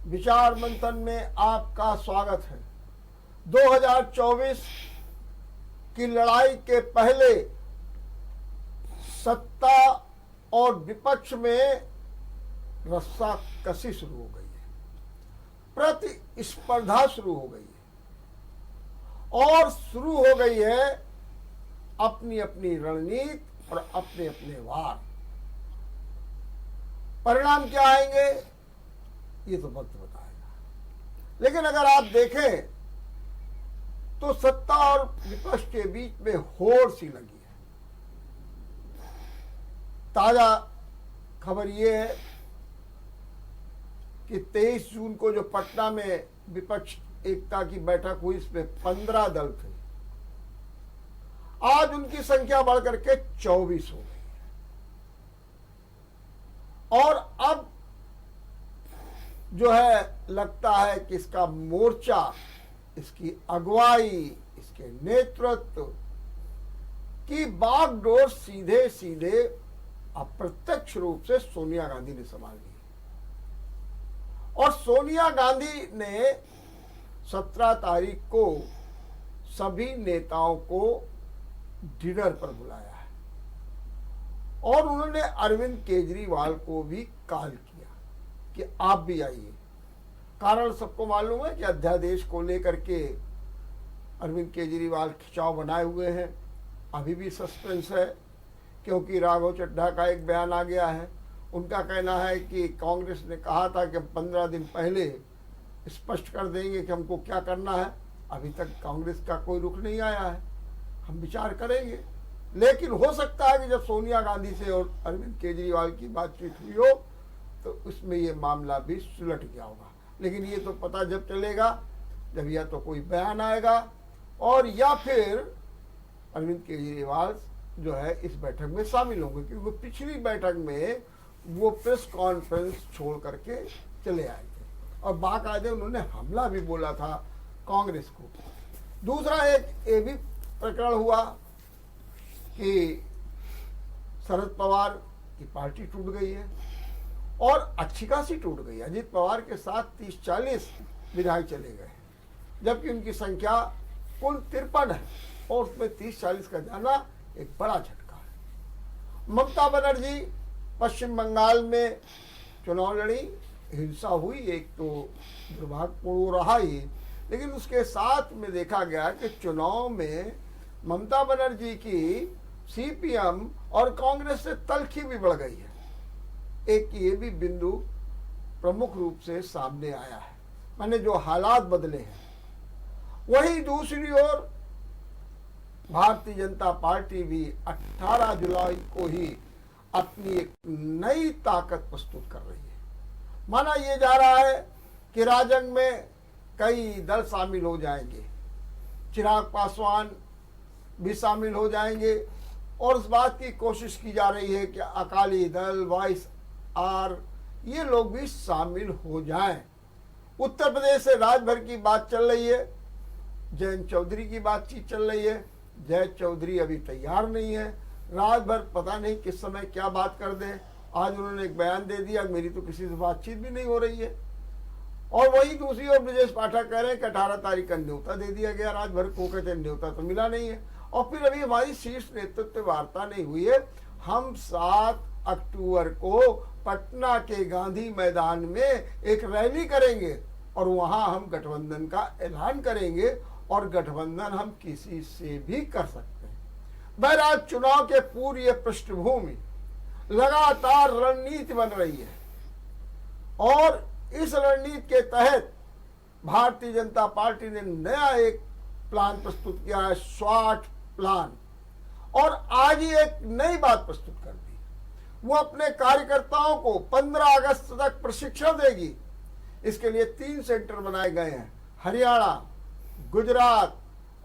विचार मंथन में आपका स्वागत है। 2024 की लड़ाई के पहले सत्ता और विपक्ष में रस्साकसी शुरू हो गई है, प्रतिस्पर्धा शुरू हो गई है और शुरू हो गई है अपनी अपनी रणनीति और अपने अपने वार। परिणाम क्या आएंगे ये तो वक्त बताएगा, लेकिन अगर आप देखें तो सत्ता और विपक्ष के बीच में होड़ सी लगी है। ताजा खबर ये है कि 23 जून को जो पटना में विपक्ष एकता की बैठक हुई, इसमें 15 दल थे, आज उनकी संख्या बढ़कर के 24 हो गई है। और अब जो है लगता है कि इसका मोर्चा, इसकी अगुवाई, इसके नेतृत्व की बागडोर सीधे सीधे अप्रत्यक्ष रूप से सोनिया गांधी ने संभाल ली। और सोनिया गांधी ने 17 तारीख को सभी नेताओं को डिनर पर बुलाया है और उन्होंने अरविंद केजरीवाल को भी कॉल किया कि आप भी आइए। कारण सबको मालूम है कि अध्यादेश को लेकर के अरविंद केजरीवाल खिंचाव बनाए हुए हैं। अभी भी सस्पेंस है क्योंकि राघव चड्ढा का एक बयान आ गया है। उनका कहना है कि कांग्रेस ने कहा था कि 15 दिन पहले स्पष्ट कर देंगे कि हमको क्या करना है। अभी तक कांग्रेस का कोई रुख नहीं आया है। हम विचार करेंगे, लेकिन हो सकता है कि जब सोनिया गांधी से और अरविंद केजरीवाल की बातचीत हुई हो तो उसमें ये मामला भी सुलझ गया होगा। लेकिन ये तो पता जब चलेगा जब या तो कोई बयान आएगा और या फिर अरविंद केजरीवाल जो है इस बैठक में शामिल होंगे, क्योंकि पिछली बैठक में वो प्रेस कॉन्फ्रेंस छोड़ करके चले आए थे और बाकायदे उन्होंने हमला भी बोला था कांग्रेस को। दूसरा एक ये भी प्रकरण हुआ कि शरद पवार की पार्टी टूट गई है और अच्छी खासी टूट गई। अजीत पवार के साथ 30-40 विधायक चले गए, जबकि उनकी संख्या कुल 53 है और उसमें 30-40 का जाना एक बड़ा झटका है। ममता बनर्जी पश्चिम बंगाल में चुनाव लड़ी, हिंसा हुई, एक तो दुर्भाग्यपूर्ण रहा ही, लेकिन उसके साथ में देखा गया कि चुनाव में ममता बनर्जी की सीपीएम और कांग्रेस से तलखी भी बढ़ गई है। एक ये भी बिंदु प्रमुख रूप से सामने आया है, माने जो हालात बदले हैं। वहीं दूसरी ओर भारतीय जनता पार्टी भी 18 जुलाई को ही अपनी एक नई ताकत प्रस्तुत कर रही है। माना यह जा रहा है कि राजग में कई दल शामिल हो जाएंगे, चिराग पासवान भी शामिल हो जाएंगे और उस बात की कोशिश की जा रही है कि अकाली दल, वाइस आर ये लोग भी शामिल हो जाएं। उत्तर प्रदेश से राजभर की बात चल रही है, जयंत चौधरी की बातचीत चल रही है। जयंत चौधरी अभी तैयार नहीं है, राजभर पता नहीं किस समय क्या बात कर दे। आज उन्होंने एक बयान दे दिया, मेरी तो किसी से बातचीत भी नहीं हो रही है। और वही दूसरी ओर ब्रजेश पाठक कह रहे हैं कि 18 तारीख का न्योता दे दिया गया राजभर को, कहते न्योता तो मिला नहीं है। और फिर अभी हमारी शीर्ष नेतृत्व वार्ता नहीं हुई है। हम 7 अक्टूबर को पटना के गांधी मैदान में एक रैली करेंगे और वहां हम गठबंधन का ऐलान करेंगे और गठबंधन हम किसी से भी कर सकते हैं। बहरहाल चुनाव के पूर्व ये पृष्ठभूमि लगातार रणनीति बन रही है और इस रणनीति के तहत भारतीय जनता पार्टी ने नया एक प्लान प्रस्तुत किया है, स्वाट प्लान। और आज ही एक नई बात प्रस्तुत कर दी, वो अपने कार्यकर्ताओं को 15 अगस्त तक प्रशिक्षण देगी। इसके लिए 3 सेंटर बनाए गए हैं, हरियाणा, गुजरात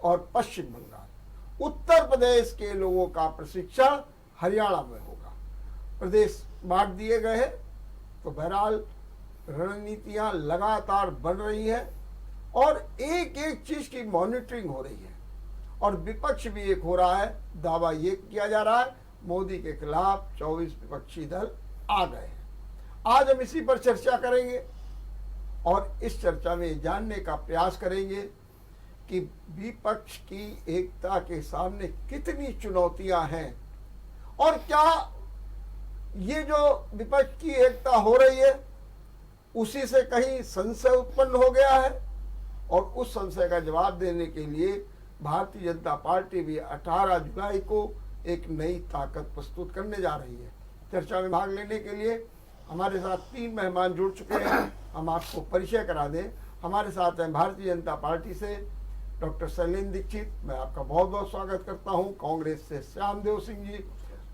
और पश्चिम बंगाल। उत्तर प्रदेश के लोगों का प्रशिक्षण हरियाणा में होगा। प्रदेश बांट दिए गए हैं। तो बहरहाल रणनीतियां लगातार बन रही है और एक एक चीज की मॉनिटरिंग हो रही है और विपक्ष भी एक हो रहा है। दावा ये किया जा रहा है मोदी के खिलाफ 24 विपक्षी दल आ गए हैं। आज हम इसी पर चर्चा करेंगे और इस चर्चा में जानने का प्रयास करेंगे कि विपक्ष की एकता के सामने कितनी चुनौतियां हैं और क्या ये जो विपक्ष की एकता हो रही है उसी से कहीं संशय उत्पन्न हो गया है। और उस संशय का जवाब देने के लिए भारतीय जनता पार्टी भी 18 जुलाई को एक नई ताकत प्रस्तुत करने जा रही है। चर्चा में भाग लेने के लिए हमारे साथ 3 मेहमान जुड़ चुके हैं। हम आपको परिचय करा दें। हमारे साथ हैं भारतीय जनता पार्टी से डॉक्टर शैलेंद्र दीक्षित, मैं आपका बहुत बहुत स्वागत करता हूं। कांग्रेस से श्यामदेव सिंह जी,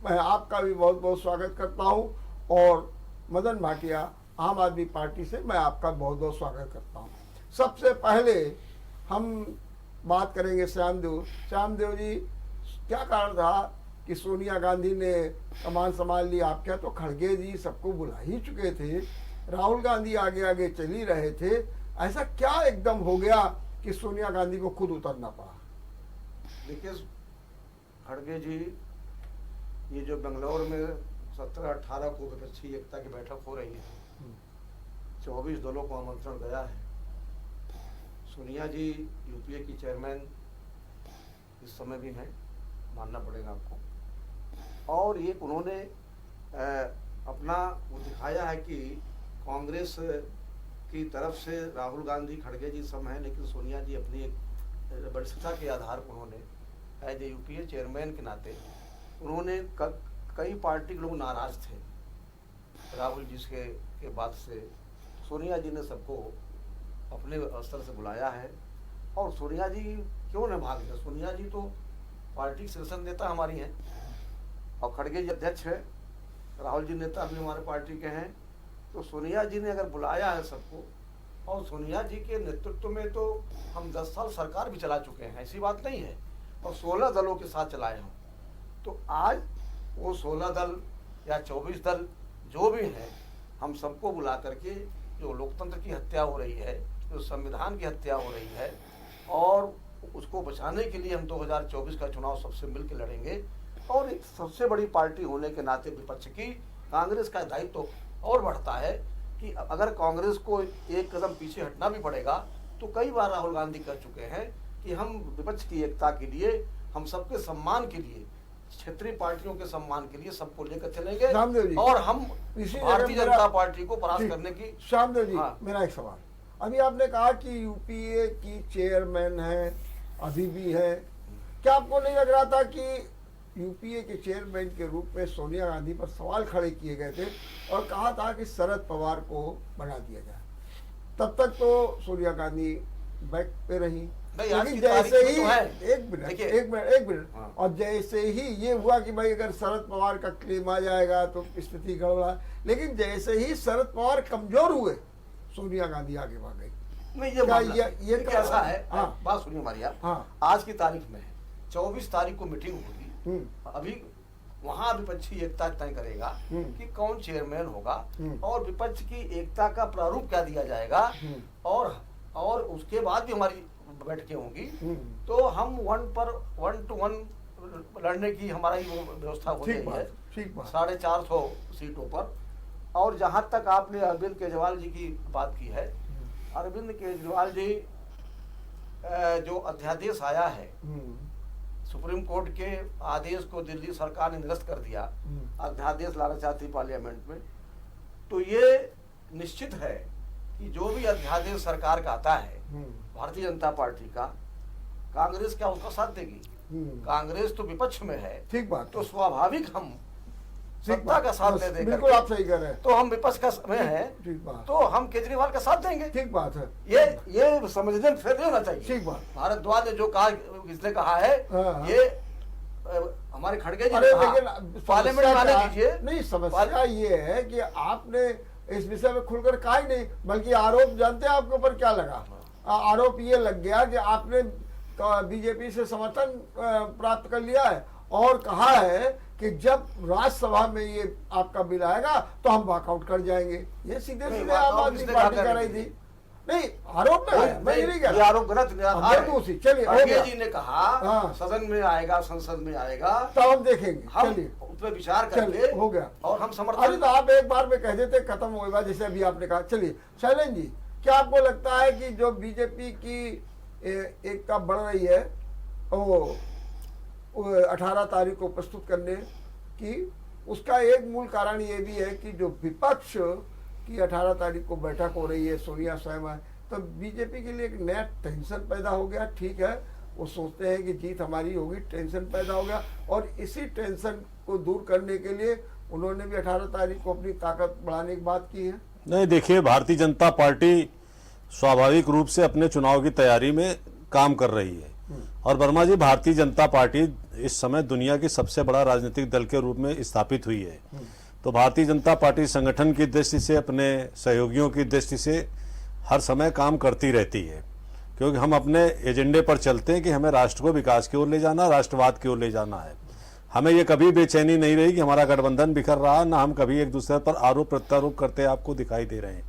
मैं आपका भी बहुत बहुत स्वागत करता हूं। और मदन भाटिया, आम आदमी पार्टी से, मैं आपका बहुत बहुत स्वागत करता हूं। सबसे पहले हम बात करेंगे श्यामदेव जी, क्या कारण रहा कि सोनिया गांधी ने कमान संभाल ली? आप क्या तो खड़गे जी सबको बुला ही चुके थे, राहुल गांधी आगे आगे चल ही रहे थे, ऐसा क्या एकदम हो गया कि सोनिया गांधी को खुद उतरना पड़ा? देखिए खड़गे जी, ये जो बेंगलोर में 17-18 को विपक्षी एकता की बैठक हो रही है, 24 दलों को आमंत्रण गया है। सोनिया जी यूपीए की चेयरमैन इस समय भी हैं, मानना पड़ेगा आपको। और ये उन्होंने अपना वो दिखाया है कि कांग्रेस की तरफ से राहुल गांधी, खड़गे जी सब हैं, लेकिन सोनिया जी अपनी एक वरिष्ठता के आधार पर उन्होंने एज ए यूपीए चेयरमैन के नाते उन्होंने कई पार्टी के लोग नाराज थे राहुल जी के बाद से। सोनिया जी ने सबको अपने स्तर से बुलाया है। और सोनिया जी क्यों न भाग गए? सोनिया जी तो पार्टी शीर्ष नेता हमारी हैं और खड़गे जी अध्यक्ष है, राहुल जी नेता भी हमारे पार्टी के हैं। तो सोनिया जी ने अगर बुलाया है सबको, और सोनिया जी के नेतृत्व में तो हम 10 साल सरकार भी चला चुके हैं, ऐसी बात नहीं है, और 16 दलों के साथ चलाए हम। तो आज वो 16 दल या 24 दल जो भी हैं, हम सबको बुला करके जो लोकतंत्र की हत्या हो रही है, जो संविधान की हत्या हो रही है, और उसको बचाने के लिए हम 2024 का चुनाव सबसे मिलकर लड़ेंगे। और एक सबसे बड़ी पार्टी होने के नाते विपक्ष की कांग्रेस का दायित्व तो और बढ़ता है कि अगर कांग्रेस को एक कदम पीछे हटना भी पड़ेगा, तो कई बार राहुल गांधी कह चुके हैं कि हम विपक्ष की एकता के लिए, हम सबके सम्मान के लिए, क्षेत्रीय पार्टियों के सम्मान के लिए सबको लेकर चलेंगे और हम भारतीय जनता पार्टी को परास्त करने की। श्यामदेव जी, मेरा एक सवाल, अभी आपने कहा कि यूपीए की चेयरमैन है, अभी भी है, क्या आपको नहीं लग रहा था कि यूपीए के चेयरमैन के रूप में सोनिया गांधी पर सवाल खड़े किए गए थे और कहा था कि शरद पवार को बना दिया जाए? तब तक तो सोनिया गांधी बैक पे रही, लेकिन जैसे ही एक मिनट और जैसे ही ये हुआ कि भाई अगर शरद पवार का क्लेम आ जाएगा तो स्थिति गड़बड़ा, लेकिन जैसे ही शरद पवार कमजोर हुए, सोनिया गांधी आगे भाग गई। नहीं, ये कैसा है? बात सुनिए हमारी आप। आज की तारीख में 24 तारीख को मीटिंग होगी, अभी वहां विपक्षी एकता तय करेगा कि कौन चेयरमैन होगा और विपक्ष की एकता का प्रारूप क्या दिया जाएगा, और उसके बाद भी हमारी बैठकें होंगी। तो हम 1 to 1 लड़ने की हमारी व्यवस्था हो गई है 450 सीटों पर। और जहां तक आपने अरविंद केजरीवाल जी की बात की है, अरविंद केजरीवाल जी जो अध्यादेश आया है, सुप्रीम कोर्ट के आदेश को दिल्ली सरकार ने निरस्त कर दिया, अध्यादेश लाना चाहती पार्लियामेंट में, तो ये निश्चित है कि जो भी अध्यादेश सरकार का आता है भारतीय जनता पार्टी का, कांग्रेस क्या उसका साथ देगी? कांग्रेस तो विपक्ष में है, ठीक बात, तो स्वाभाविक हम सत्ता का साथ दे देंगे। बिल्कुल आप सही कह रहे हैं। तो हम विपक्ष का में है, तो हम केजरीवाल का साथ देंगे। ठीक बात है, ये समझने फेर होना चाहिए। ठीक बात। भारद्वाज ने जो कहा, किसने कहा है, ये हमारे खड़गे जी ने पार्लियामेंट में आने दीजिए। नहीं, समस्या ये है कि आपने इस विषय में खुलकर कहा ही नहीं, बल्कि आरोप जानते हैं आपके ऊपर क्या लगा? आरोप ये लग गया कि आपने बीजेपी से समर्थन प्राप्त कर लिया है और कहा है कि जब राज्यसभा में ये आपका बिल आएगा तो हम वॉकआउट कर जाएंगे। ये सीधे सीधे आम आदमी पार्टी कर रही थी। नहीं, आरोप नहीं, मैं नहीं कह रहा, आरोप गलत। चलिए, जी ने कहा सदन में आएगा, संसद में आएगा, तब हम देखेंगे, हम उस पर विचार करके हो गया और हम समर्थन। अरे तो आप एक बार में कह देते खत्म होगा, जैसे अभी आपने कहा। चलिए शैलेंद्र जी, क्या आपको लगता है कि जो बीजेपी की एकता बढ़ रही है वो 18 तारीख को प्रस्तुत करने की, उसका एक मूल कारण ये भी है कि जो विपक्ष की 18 तारीख को बैठक हो रही है, सोनिया स्वयं है, तो बीजेपी के लिए एक नया टेंशन पैदा हो गया। ठीक है, वो सोचते हैं कि जीत हमारी होगी, टेंशन पैदा हो गया, और इसी टेंशन को दूर करने के लिए उन्होंने भी 18 तारीख को अपनी ताकत बढ़ाने की बात की है। नहीं, देखिए, भारतीय जनता पार्टी स्वाभाविक रूप से अपने चुनाव की तैयारी में काम कर रही है। और वर्मा जी, भारतीय जनता पार्टी इस समय दुनिया की सबसे बड़ा राजनीतिक दल के रूप में स्थापित हुई है। तो भारतीय जनता पार्टी संगठन की दृष्टि से, अपने सहयोगियों की दृष्टि से हर समय काम करती रहती है, क्योंकि हम अपने एजेंडे पर चलते हैं कि हमें राष्ट्र को विकास की ओर ले जाना, राष्ट्रवाद की ओर ले जाना है। हमें ये कभी बेचैनी नहीं रही कि हमारा गठबंधन बिखर रहा, ना हम कभी एक दूसरे पर आरोप प्रत्यारोप करते आपको दिखाई दे रहे हैं।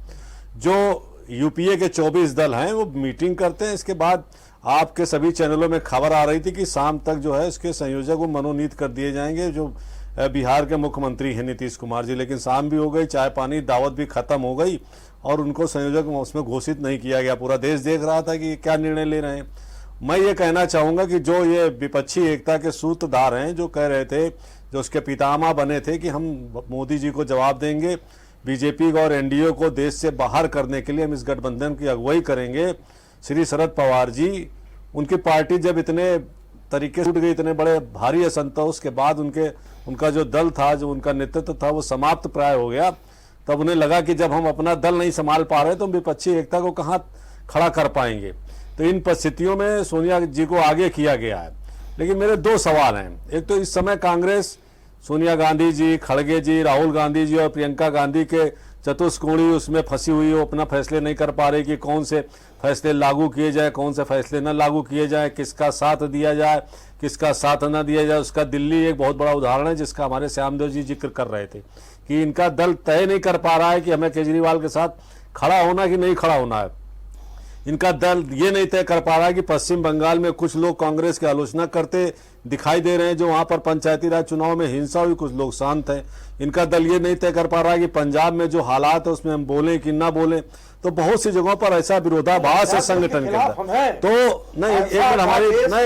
जो यूपीए के 24 दल हैं वो मीटिंग करते हैं, इसके बाद आपके सभी चैनलों में खबर आ रही थी कि शाम तक जो है इसके संयोजक को मनोनीत कर दिए जाएंगे, जो बिहार के मुख्यमंत्री हैं नीतीश कुमार जी। लेकिन शाम भी हो गई, चाय पानी दावत भी खत्म हो गई और उनको संयोजक उसमें घोषित नहीं किया गया। पूरा देश देख रहा था कि क्या निर्णय ले रहे हैं। मैं ये कहना चाहूंगा कि जो ये विपक्षी एकता के सूत्रधार हैं, जो कह रहे थे, जो उसके पितामह बने थे कि हम मोदी जी को जवाब देंगे, बीजेपी और एनडीए को देश से बाहर करने के लिए हम इस गठबंधन की अगुवाई करेंगे, श्री शरद पवार जी, उनकी पार्टी जब इतने तरीके से टूट गई, इतने बड़े भारी असंतोष के बाद उनका जो दल था, जो उनका नेतृत्व था, वो समाप्त प्राय हो गया। तब उन्हें लगा कि जब हम अपना दल नहीं संभाल पा रहे तो हम विपक्षी एकता को कहाँ खड़ा कर पाएंगे। तो इन परिस्थितियों में सोनिया जी को आगे किया गया है। लेकिन मेरे दो सवाल हैं। एक तो इस समय कांग्रेस, सोनिया गांधी जी, खड़गे जी, राहुल गांधी जी और प्रियंका गांधी के चतुष्कोणी उसमें फंसी हुई हो, अपना फैसले नहीं कर पा रही कि कौन से फैसले लागू किए जाए, कौन से फैसले न लागू किए जाए, किसका साथ दिया जाए, किसका साथ न दिया जाए। उसका दिल्ली एक बहुत बड़ा उदाहरण है, जिसका हमारे श्यामदेव जी जिक्र कर रहे थे कि इनका दल तय नहीं कर पा रहा है कि हमें केजरीवाल के साथ खड़ा होना कि नहीं खड़ा होना है। इनका दल ये नहीं तय कर पा रहा है कि पश्चिम बंगाल में कुछ लोग कांग्रेस की आलोचना करते दिखाई दे रहे हैं, जो वहां पर पंचायती राज चुनाव में हिंसा हुई, कुछ लोग शांत हैं। इनका दल ये नहीं तय कर पा रहा है कि पंजाब में जो हालात है उसमें हम बोलें कि ना बोलें। तो बहुत सी जगहों पर ऐसा विरोधाभास है संगठन के अंदर। तो नहीं, एक मिनट,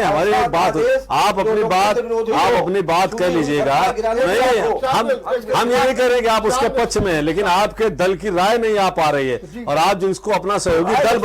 हमारी बात, आप अपनी बात कह लीजिएगा। नहीं, हम ये नहीं कह रहे कि आप उसके पक्ष में हैं, लेकिन आपके दल की राय नहीं आ पा रही है। और आप जिसको अपना सहयोगी दल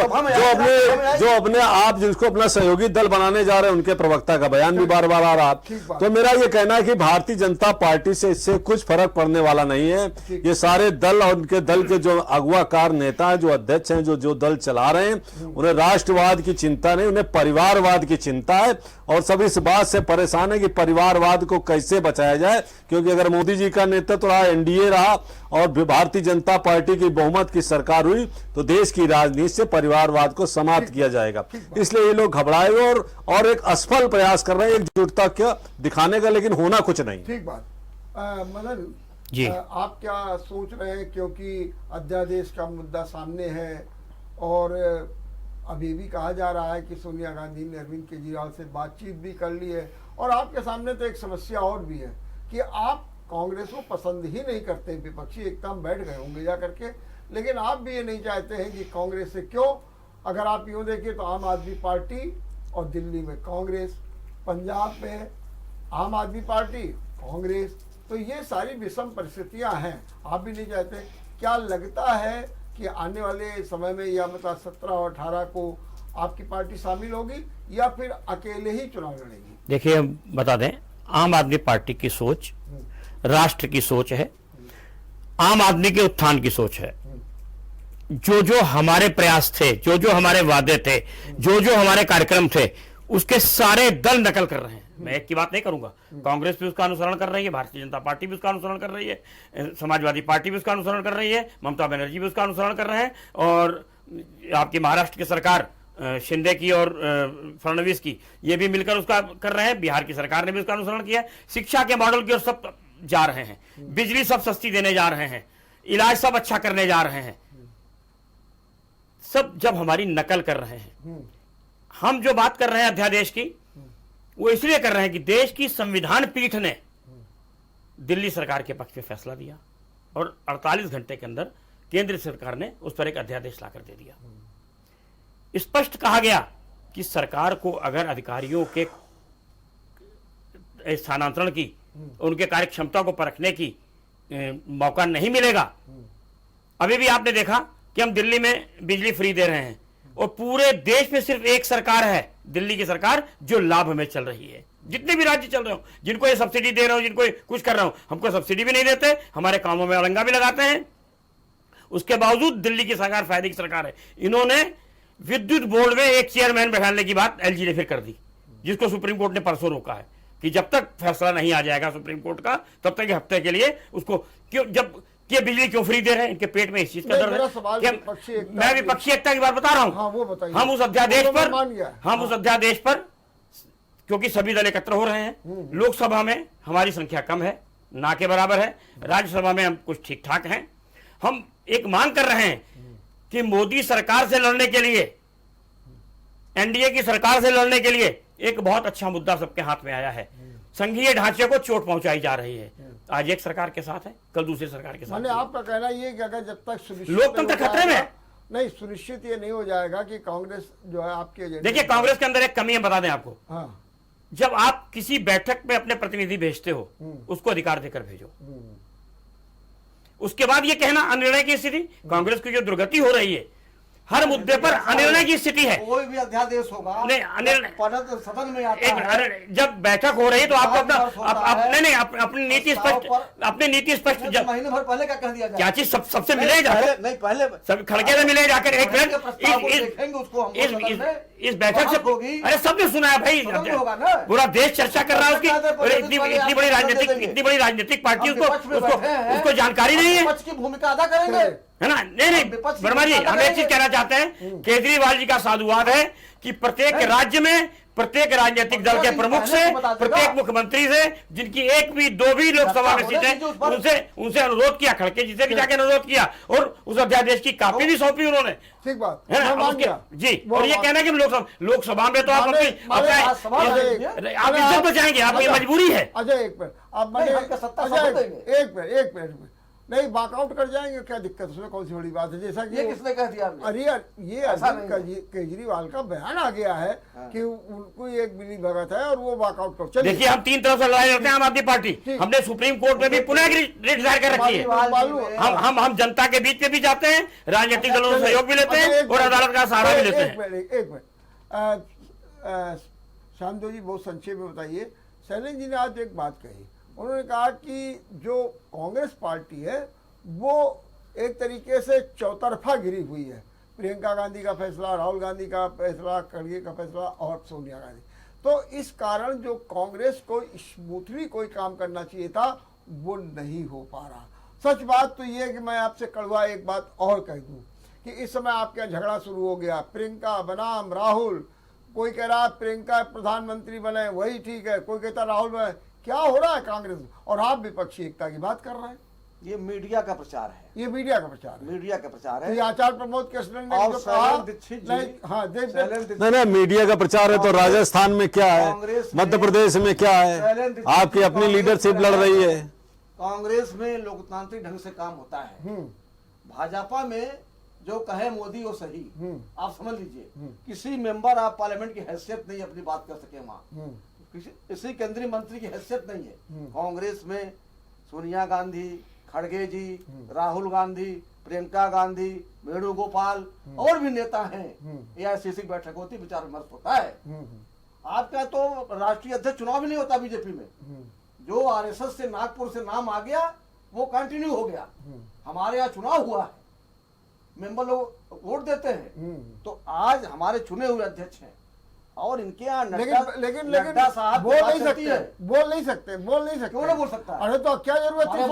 जिसको अपना सहयोगी दल बनाने जा रहे हैं, उनके प्रवक्ता का बयान भी बार बार आ रहा। तो मेरा ये कहना है कि भारतीय जनता पार्टी से इससे कुछ फर्क पड़ने वाला नहीं है। ये सारे दल और उनके दल के जो अगुवाकार नेता हैं, जो अध्यक्ष हैं, जो दल चला रहे हैं, उन्हें राष्ट्रवाद की चिंता नहीं, उन्हें परिवारवाद की चिंता है। और सब इस बात से परेशान है कि परिवारवाद को कैसे बचाया जाए, क्योंकि अगर मोदी जी का नेतृत्व रहा, एनडीए रहा और भारतीय जनता पार्टी की बहुमत की सरकार हुई, तो देश की राजनीति से परिवारवाद को समाप्त किया जाएगा। इसलिए ये लोग घबराए हुए और एक असफल प्रयास कर रहे हैं एकजुटता क्या दिखाने का, लेकिन होना कुछ नहीं। ठीक बात। मदन जी, आप क्या सोच रहे हैं, क्योंकि अध्यादेश का मुद्दा सामने है और अभी भी कहा जा रहा है कि सोनिया गांधी ने अरविंद केजरीवाल से बातचीत भी कर ली है, और आपके सामने तो एक समस्या और भी है कि आप कांग्रेस को पसंद ही नहीं करते, विपक्षी एकता में बैठ गए होंगे जा करके, लेकिन आप भी ये नहीं चाहते हैं कि कांग्रेस से, क्यों? अगर आप यूँ देखिए तो आम आदमी पार्टी और दिल्ली में कांग्रेस, पंजाब में आम आदमी पार्टी, कांग्रेस, तो ये सारी विषम परिस्थितियां हैं, आप भी नहीं चाहते। क्या लगता है कि आने वाले समय में, या मतलब 17 और 18 को आपकी पार्टी शामिल होगी या फिर अकेले ही चुनाव लड़ेगी? देखिए, हम बता दें, आम आदमी पार्टी की सोच राष्ट्र की सोच है, आम आदमी के उत्थान की सोच है। जो हमारे प्रयास थे, जो हमारे वादे थे, जो हमारे कार्यक्रम थे, उसके सारे दल नकल कर रहे हैं। मैं एक की बात नहीं करूंगा, कांग्रेस भी उसका अनुसरण कर रही है, भारतीय जनता पार्टी भी उसका अनुसरण कर रही है, समाजवादी पार्टी भी उसका अनुसरण कर रही है, ममता बनर्जी भी उसका अनुसरण कर रहे हैं, और आपकी महाराष्ट्र की सरकार शिंदे की और फडणवीस की, ये भी मिलकर उसका कर रहे हैं। बिहार की सरकार ने भी उसका अनुसरण किया। शिक्षा के मॉडल की ओर सब जा रहे हैं, बिजली सब सस्ती देने जा रहे हैं, इलाज सब अच्छा करने जा रहे हैं। सब जब हमारी नकल कर रहे हैं, हम जो बात कर रहे हैं अध्यादेश की, वो इसलिए कर रहे हैं कि देश की संविधान पीठ ने दिल्ली सरकार के पक्ष में फैसला दिया और 48 घंटे के अंदर केंद्र सरकार ने उस पर एक अध्यादेश लाकर दे दिया। स्पष्ट कहा गया कि सरकार को अगर अधिकारियों के स्थानांतरण की, उनके कार्य क्षमता को परखने की मौका नहीं मिलेगा। अभी भी आपने देखा कि हम दिल्ली में बिजली फ्री दे रहे हैं और पूरे देश में सिर्फ एक सरकार है, दिल्ली की सरकार, जो लाभ में चल रही है। जितने भी राज्य चल रहे हो, जिनको ये सब्सिडी दे रहे हो, जिनको कुछ कर रहे हो, हमको सब्सिडी भी नहीं देते, हमारे कामों में अड़ंगा भी लगाते हैं। उसके बावजूद दिल्ली की सरकार फायदे की सरकार है। इन्होंने विद्युत बोर्ड में एक चेयरमैन बैठाने की बात एलजी ने फिर कर दी, जिसको सुप्रीम कोर्ट ने परसों रोका है कि जब तक फैसला नहीं आ जाएगा सुप्रीम कोर्ट का, तब तक हफ्ते के लिए उसको क्यों, जब कि बिजली क्यों फ्री दे रहे हैं, इनके पेट में इस चीज का दर्द है। मैं विपक्षी एकता की बात बता रहा हूं। हाँ, वो बताइए। हम उस अध्यादेश पर क्योंकि सभी दल एकत्र हो रहे हैं, लोकसभा में हमारी संख्या कम है, ना के बराबर है, राज्यसभा में हम कुछ ठीक ठाक हैं। हम एक मांग कर रहे हैं कि मोदी सरकार से लड़ने के लिए, एनडीए की सरकार से लड़ने के लिए एक बहुत अच्छा मुद्दा सबके हाथ में आया है। संघीय ढांचे को चोट पहुंचाई जा रही है। आज एक सरकार के साथ है, कल दूसरी सरकार के साथ। मैंने आपका कहना ये कि अगर जब तक लोकतंत्र खतरे में नहीं, सुनिश्चित ये नहीं हो जाएगा कि कांग्रेस जो है आपके एजेंडे। देखिए, कांग्रेस के अंदर एक कमी है, बता दें आपको। हाँ, जब आप किसी बैठक में अपने प्रतिनिधि भेजते हो, उसको अधिकार देकर भेजो। उसके बाद ये कहना अनिर्णय की स्थिति, कांग्रेस की जो दुर्गति हो रही है, हर मुद्दे पर अनिर्णय की स्थिति है। कोई भी अध्यादेश होगा नहीं, अनिर्णय सदन में आता है। जब बैठक हो रही है तो आपको अपनी नीति स्पष्ट, अपनी नीति स्पष्ट। महीने भर पहले क्या कह दिया जाए? क्या चीज सबसे मिले जाकर, नहीं पहले सब खड़के से मिले जाकर। एक मिनट, इस बैठक से अरे सबने सुना है भाई, पूरा देश चर्चा कर रहा है उसकी। इतनी बड़ी राजनीतिक पार्टी, उसको जानकारी नहीं है, विपक्ष की भूमिका अदा करेंगे, है ना? नहीं, वर्मा जी, हम एक चीज कहना चाहते हैं। केजरीवाल जी का साधुवाद है कि प्रत्येक राज्य में प्रत्येक राजनीतिक दल के प्रमुख से, प्रत्येक मुख्यमंत्री से, जिनकी एक भी दो भी लोकसभा में सीटें, उनसे अनुरोध किया, खड़के जिसे भी जाके अनुरोध किया, और उस अध्यादेश की कॉपी भी सौंपी उन्होंने। ठीक बात है ना? जी, और ये कहना कि लोकसभा में तो आप इज्जत बचाएंगे, आपकी मजबूरी है। अजय एक मिनट, आप एक मिनट नहीं, वॉकआउट कर जाएंगे, क्या दिक्कत, उसमें कौन सी बड़ी बात है? जैसा कि ये किसने कह दिया? अरे यार, ये अरविंद केजरीवाल का बयान आ गया है कि उनको एक मिली भगत है और वो वॉकआउट कर। देखिए, हम तीन तरफ से लड़ाई लड़ते हैं आम आदमी पार्टी। हमने सुप्रीम कोर्ट में भी पुनः रिट दायर कर रखी है। हम जनता के बीच में भी जाते हैं, राजनीतिक दलों से सहयोग भी लेते हैं और अदालत का सहारा भी लेते हैं। एक मिनट, शांतो जी बहुत संक्षेप में बताइए। शैलेंद्र जी ने आज एक बात कही, उन्होंने कहा कि जो कांग्रेस पार्टी है वो एक तरीके से चौतरफा घिरी हुई है। प्रियंका गांधी का फैसला, राहुल गांधी का फैसला, खड़गे का फैसला और सोनिया गांधी। तो इस कारण जो कांग्रेस को स्मूथली कोई काम करना चाहिए था वो नहीं हो पा रहा। सच बात तो ये है कि मैं आपसे कड़वा एक बात और कह दूं कि इस समय आपके यहाँ झगड़ा शुरू हो गया, प्रियंका बनाम राहुल। कोई कह रहा प्रियंका प्रधानमंत्री बने वही ठीक है, कोई कहता राहुल बने। क्या हो रहा है कांग्रेस? और आप विपक्षी एकता की बात कर रहे हैं। ये मीडिया का प्रचार है, ये मीडिया का प्रचार है, मीडिया का प्रचार है। ये आचार्य प्रमोद कृष्णन ने जो कहा, नहीं, मीडिया का प्रचार है तो राजस्थान में क्या है, मध्य प्रदेश में क्या है, आपकी अपनी लीडरशिप लड़ रही है। कांग्रेस में लोकतांत्रिक ढंग से काम होता है, भाजपा में जो कहे मोदी वो सही। आप समझ लीजिए, किसी मेंबर ऑफ पार्लियामेंट की हैसियत नहीं अपनी बात कर सके वहां, किसी केंद्रीय मंत्री की हैसियत नहीं है। कांग्रेस में सोनिया गांधी, खड़गे जी, राहुल गांधी, प्रियंका गांधी, वेणुगोपाल और भी नेता हैं। एआईसीसी की बैठक होती, विचार विमर्श होता है। आपका तो राष्ट्रीय अध्यक्ष चुनाव भी नहीं होता बीजेपी में। जो आरएसएस से नागपुर से नाम आ गया वो कंटिन्यू हो गया। हमारे यहाँ चुनाव हुआ है, मेंबर लोग वोट देते हैं, तो आज हमारे चुने हुए अध्यक्ष हैं और इनके यहाँ लेकिन बोल नहीं सकते। क्यों नहीं बोल सकता? अरे तो क्या जरूरत थी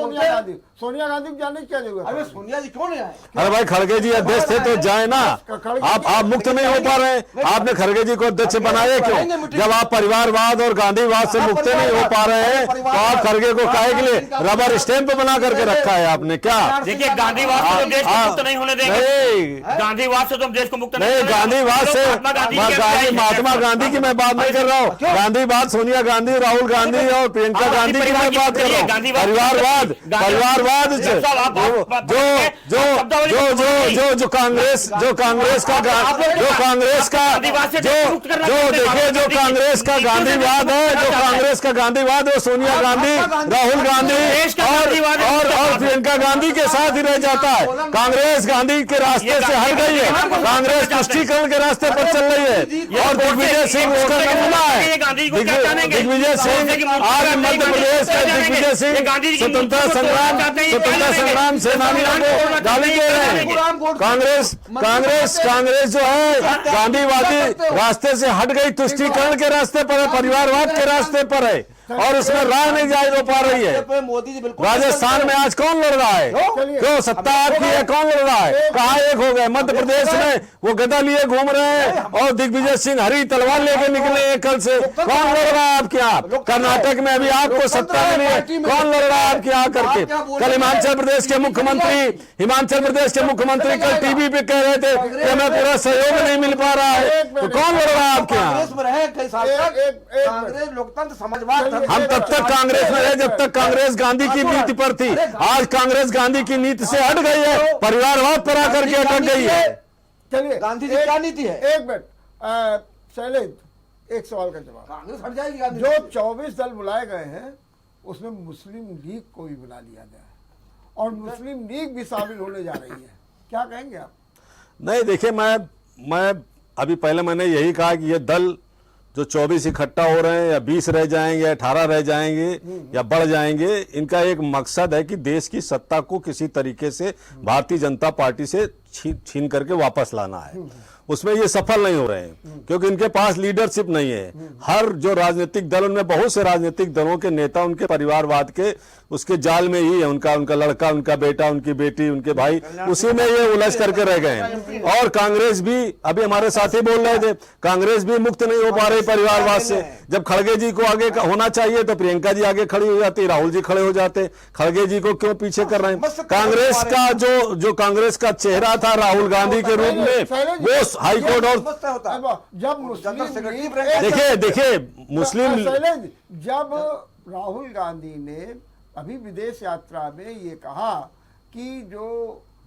सोनिया गांधी को जाने की क्या जरूरत? अरे सोनिया जी क्यों नहीं आए? अरे भाई, खड़गे जी अध्यक्ष थे तो जाए ना। आप मुक्त नहीं हो पा रहे हैं, आपने खड़गे जी को अध्यक्ष बनाया क्यों? जब आप परिवारवाद और गांधीवाद से मुक्त नहीं हो पा रहे हैं तो आप खड़गे को काहे के लिए रबर स्टैंप बना करके रखा है आपने? क्या देखिए, गांधीवाद से तो देश को मुक्त नहीं होने देंगे। गांधीवाद से तो देश को मुक्त नहीं, गांधीवाद से महात्मा सोनिया गांधी की मैं बात नहीं कर रहा हूँ। गांधी बात सोनिया गांधी, राहुल गांधी और प्रियंका गांधी की मैं बात कर रहा हूँ। परिवारवाद, परिवारवाद जो कांग्रेस का गांधीवाद है, जो कांग्रेस का गांधीवाद है, सोनिया गांधी, राहुल गांधी और प्रियंका गांधी के साथ ही रह जाता है। कांग्रेस गांधी के रास्ते से हट गई है, कांग्रेस तुष्टीकरण के रास्ते पर चल रही है और दिग्विजय सिंह उसका नमूना है। दिग्विजय सिंह आज मध्य प्रदेश के दिग्विजय सिंह स्वतंत्रता संग्राम सेनानियों को गाली दे रहे हैं। कांग्रेस जो है गांधीवादी रास्ते से हट गई, तुष्टीकरण के रास्ते पर है, परिवारवाद के रास्ते पर है और उसमें राह नहीं जाए हो पा रही है। मोदी जी बिल्कुल राजस्थान में आज कौन लड़ रहा है? क्यों सत्ता आपकी है, कौन लड़ रहा है? कहाँ एक हो गए? मध्य प्रदेश में वो गदा लिए घूम रहे हैं और दिग्विजय सिंह हरी तलवार लेके निकले हैं कल से। कौन लड़ रहा है आपके यहाँ? कर्नाटक में अभी आपको सत्ता मिली है, कौन लड़ रहा है आपके यहाँ करके? कल हिमाचल प्रदेश के मुख्यमंत्री कल टीवी पे कह रहे थे कि हमें पूरा सहयोग नहीं मिल पा रहा है, तो कौन लड़ रहा है आपके यहाँ? कांग्रेस लोकतंत्र समाजवाद, हम तब तक कांग्रेस में रहे जब तक कांग्रेस गांधी की नीति पर थी। आज कांग्रेस गांधी की नीति से हट गई है, परिवारवाद पर आकर के अटक गई है। चलिए गांधी जी क्या नीति है? एक मिनट शैलेंद्र, एक सवाल का जवाब। कांग्रेस हट जाएगी गांधी जो जी। 24 दल बुलाए गए हैं उसमें मुस्लिम लीग को भी बुला लिया गया है और मुस्लिम लीग भी शामिल होने जा रही है, क्या कहेंगे आप? नहीं देखिए, मैं अभी पहले मैंने यही कहा कि ये दल जो 24 इकट्ठा हो रहे हैं या 20 रह जाएंगे, 18 रह जाएंगे या बढ़ जाएंगे, इनका एक मकसद है कि देश की सत्ता को किसी तरीके से भारतीय जनता पार्टी से छीन करके वापस लाना है। उसमें ये सफल नहीं हो रहे हैं क्योंकि इनके पास लीडरशिप नहीं है। हर जो राजनीतिक दल, उनमें बहुत से राजनीतिक दलों के नेता उनके परिवारवाद के उसके जाल में ही है। उनका लड़का, उनका बेटा, उनकी बेटी, उनके भाई, उसी में ये उलझ करके रह गए हैं। और कांग्रेस भी, अभी हमारे साथी बोल रहे थे, कांग्रेस भी मुक्त नहीं हो पा रही परिवारवाद से। जब खड़गे जी को आगे होना चाहिए तो प्रियंका जी आगे खड़ी हो जाती, राहुल जी खड़े हो जाते, खड़गे जी को क्यों पीछे कर रहे हैं? कांग्रेस का जो कांग्रेस का चेहरा था राहुल गांधी के रूप में, वो हाईकोर्ट और जब मुस्लिम देखिए मुस्लिम जब राहुल गांधी ने अभी विदेश यात्रा में ये कहा कि जो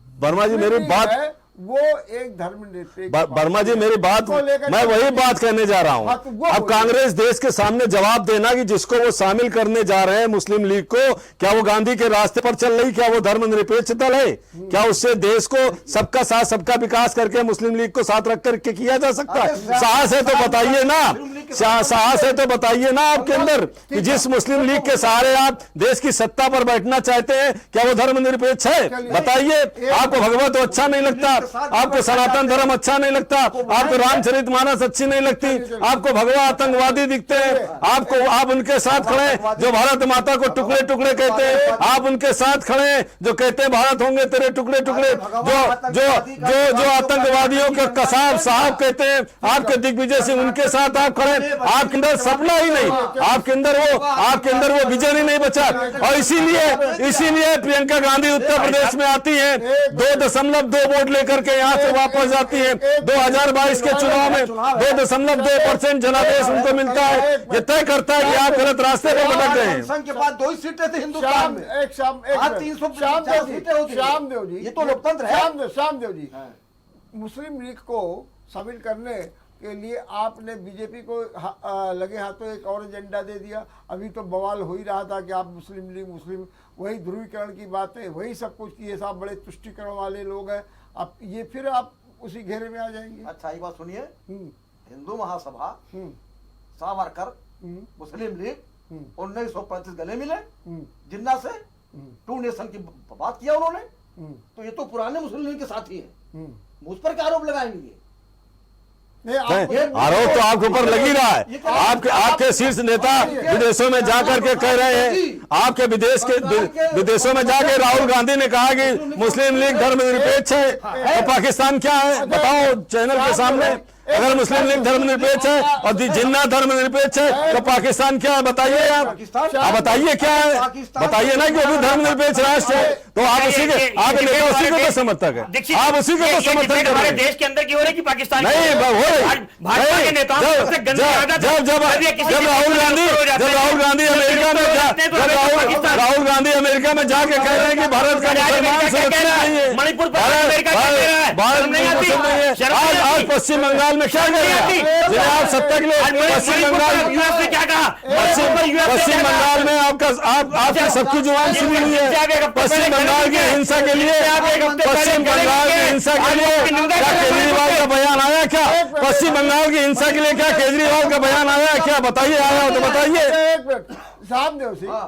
वर्मा जी मेरी बात है वो एक धर्मनिरपेक्ष, वर्मा जी मेरी बात, मैं वही बात कहने जा रहा हूं। अब कांग्रेस देश के सामने जवाब देना कि जिसको वो शामिल करने जा रहे हैं मुस्लिम लीग को, क्या वो गांधी के रास्ते पर चल रही? क्या वो धर्मनिरपेक्ष दल है? क्या उससे देश को सबका साथ सबका विकास करके मुस्लिम लीग को साथ रख करके किया जा सकता है? साहस है तो बताइए ना, साहस है तो बताइए ना आपके अंदर कि जिस मुस्लिम लीग के सहारे आप देश की सत्ता पर बैठना चाहते हैं, क्या वो धर्मनिरपेक्ष है? बताइए। आपको भगवत तो अच्छा नहीं लगता, आपको सनातन धर्म अच्छा नहीं लगता, आपको रामचरितमानस अच्छी नहीं लगती, आपको भगवा आतंकवादी दिखते हैं, आप उनके साथ खड़े जो भारत माता को टुकड़े टुकड़े कहते हैं, आप उनके साथ खड़े जो कहते हैं भारत होंगे तेरे टुकड़े टुकड़े, जो आतंकवादियों के कसाब साहब कहते हैं, आपके दिग्विजय सिंह, उनके साथ आप खड़े। आपके अंदर सपना ही नहीं, आपके अंदर वो विजन ही नहीं बचा। और इसीलिए प्रियंका गांधी उत्तर प्रदेश में आती है, 2.2 वोट लेकर के यहाँ से वापस जाती है। 2022 के चुनाव में 2.2% जनादेश उनको मिलता है। ये तय करता है कि आप गलत रास्ते पर भटक गए हैं। संघ के बाद 2 ही सीटें थी हिंदुस्तान में। श्यामदेव जी, ये तो लोकतंत्र है। श्यामदेव जी, मुस्लिम लीग को शामिल करने के लिए आपने बीजेपी को लगे हाथों एक और एजेंडा दे दिया। अभी तो बवाल हो ही रहा था कि आप मुस्लिम लीग वही ध्रुवीकरण की बातें, वही सब कुछ किए, साहब बड़े तुष्टिकरण वाले लोग हैं। आप ये फिर आप उसी घेरे में आ जाएंगे। अच्छा एक बात सुनिए, हिंदू महासभा, सावरकर, मुस्लिम लीग 1935 गले मिले, जिन्ना से 2 नेशन की बात किया उन्होंने, तो ये तो पुराने मुस्लिम लीग के साथी हैं। मुझ पर क्या आरोप लगाएंगे? आरोप तो आपके ऊपर लग ही रहा है। आपके शीर्ष नेता विदेशों में जाकर के कह रहे हैं, आपके विदेशों में जाके राहुल गांधी ने कहा कि मुस्लिम लीग धर्मनिरपेक्ष है, तो पाकिस्तान क्या है बताओ चैनल के सामने। अगर मुस्लिम लीग धर्मनिरपेक्ष है और जिन्ना धर्मनिरपेक्ष है तो पाकिस्तान क्या है बताइए यार। पाकिस्तान आप बताइए क्या है, बताइए ना कि वो भी धर्मनिरपेक्ष राष्ट्र है। तो आप उसी के, आप नेता उसी को तो समर्थक है, आप उसी को तो समर्थन कर रहे हमारे हैं। देश के अंदर की हो रही कि पाकिस्तान की? नहीं हो रही। भाजपा के नेताओं को सबसे गंदी आदत है। जब राहुल गांधी अमेरिका में राहुल गांधी अमेरिका में जाके कह रहे हैं कि भारत का मुसलमान सुरक्षित नहीं है, मणिपुर पर अमेरिका क्या कह रहा है? भारत शर्म नहीं आती? मुसलमान नहीं है। शर्म नहीं आज आती? पश्चिम बंगाल में क्या कर रहे हैं, जिन्हें आप सत्ता के लिए पश्चिम बंगाल यूएस ने क्या कहा? पश्चिम बंगाल में आपकी सबकी जुबान सुनी हुई है। पश्चिम बंगाल की हिंसा के लिए, पश्चिम बंगाल की हिंसा के लिए क्या केजरीवाल का बयान आया क्या? पश्चिम बंगाल की हिंसा के लिए क्या केजरीवाल का बयान आया क्या? बताइए, आया हो तो बताइए। एक मिनट साहब ने उसी हाँ।